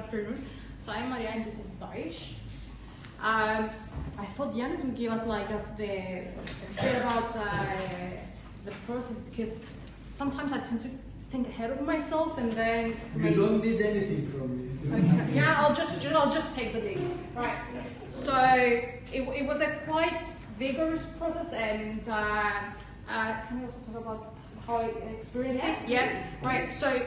afternoon. So I'm Maria and this is Barış. I thought Yanis would give us like a bit about the process, because sometimes I tend to think ahead of myself and then you don't need anything from me. Okay. Yeah, I'll just take the lead. Right. So it was a quite vigorous process, and can we also talk about how I experienced it? Yeah. Right. So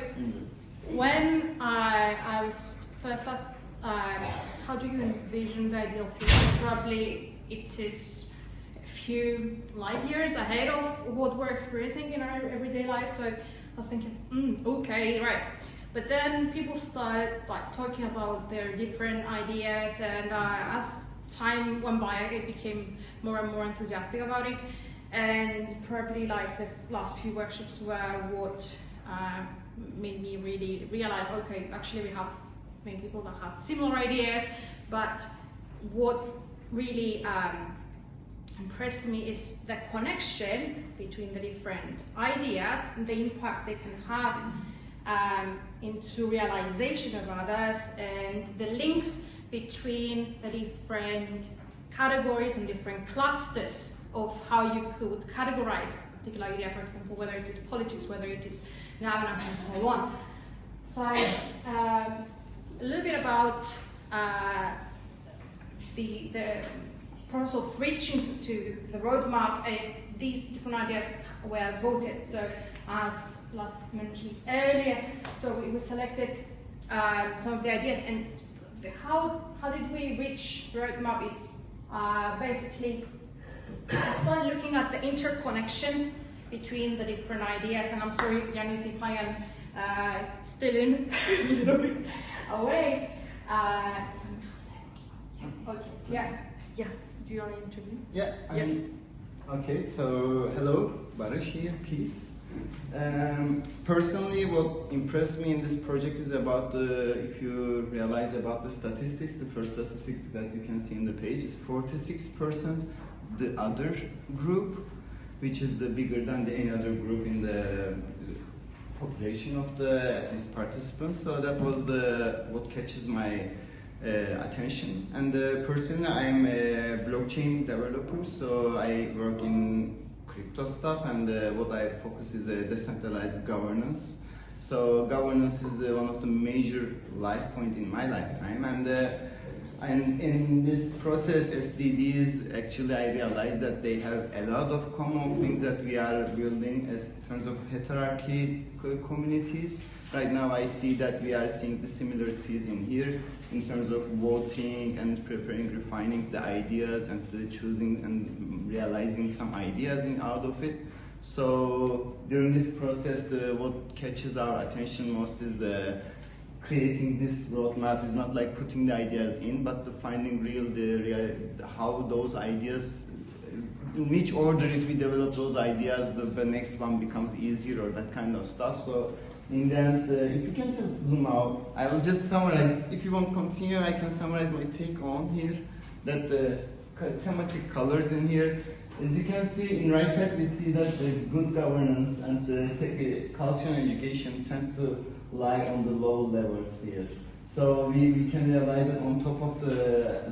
when I was first asked, how do you envision the ideal future? Probably it is a few light years ahead of what we're experiencing in our everyday life. So I was thinking, okay, right. But then people started like talking about their different ideas, and as time went by, I became more and more enthusiastic about it. And probably like the last few workshops were what made me really realize, okay, actually we have many people that have similar ideas, but what really impressed me is the connection between the different ideas and the impact they can have into realization of others, and the links between the different categories and different clusters of how you could categorize a particular idea, for example, whether it is politics, whether it is governance, and so on. So a little bit about the process of reaching to the roadmap is these different ideas were voted. So as last mentioned earlier, so we selected some of the ideas, and how did we reach the roadmap is basically I started looking at the interconnections between the different ideas, and I'm sorry, Yanis, if I am still in a little bit away. Okay, yeah. Do you want to interview? Yeah. Okay, so hello, Barış here, peace. Personally, what impressed me in this project is about if you realize about the statistics, the first statistics that you can see in the page is 46% the other group, which is the bigger than any other group in the population of the at least participants. So that was what catches my attention. And personally, I am a blockchain developer, so I work in crypto stuff, and what I focus is decentralized governance. So governance is one of the major life point in my lifetime, and in this process, SDGs, actually I realized that they have a lot of common things that we are building as terms of hierarchy communities. Right now I see that we are seeing the similar C's in here in terms of voting and preparing, refining the ideas, and choosing and realizing some ideas out of it. So during this process, what catches our attention most is creating this roadmap is not like putting the ideas in, but finding how those ideas, in which order if we develop those ideas, the next one becomes easier, or that kind of stuff. So in the end, if you can just zoom out, I will just summarize. If you want to continue, I can summarize my take on here. That the thematic colors in here, as you can see in right side, we see that the good governance and the culture and education tend to lie on the low levels here. So we can realize that on top of the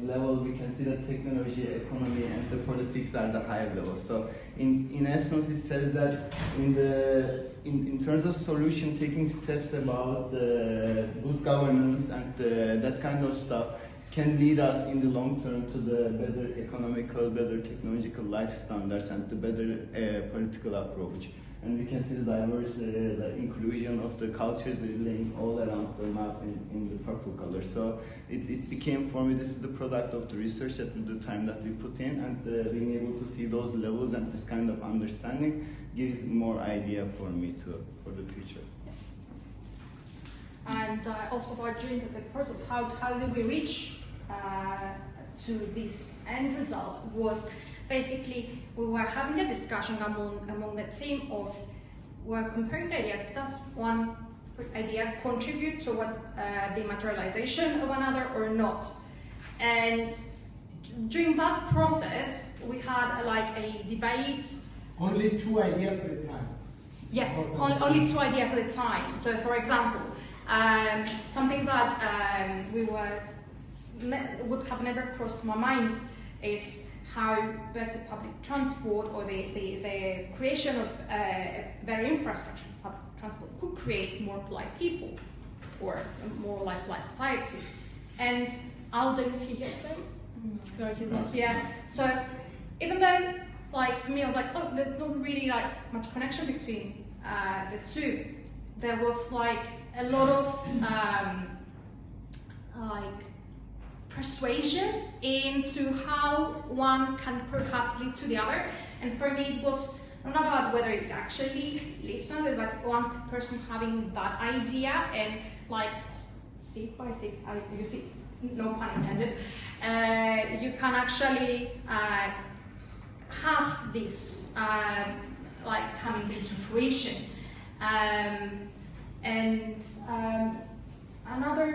level, we can see that technology, economy, and the politics are the higher levels. So in essence, it says that in terms of solution, taking steps about the good governance and that kind of stuff can lead us in the long term to the better economical, better technological life standards, and the better political approach. And we can see the diverse the inclusion of the cultures laying all around the map in the purple color. So it became for me, this is the product of the research, that with the time that we put in, and being able to see those levels and this kind of understanding gives more idea for me for the future. And also about doing the process, how do we reach to this end result was basically we were having a discussion among the team of we're comparing the ideas. Does one idea contribute towards the materialization of another or not? And during that process, we had like a debate. Only 2 ideas at a time. Yes, only 2 ideas at a time. So for example, Something that would have never crossed my mind is how better public transport or the creation of better infrastructure for public transport could create more polite people or a more like polite society. And Aldo, is he here today? No, he's not here. So even though, like, for me, I was like, oh, there's not really like much connection between the two. There was like a lot of like persuasion into how one can perhaps lead to the other. And for me, it was not about whether it actually leads to another, but one person having that idea and like seat by seat, you see, no pun intended, you can actually have this like coming into fruition. And another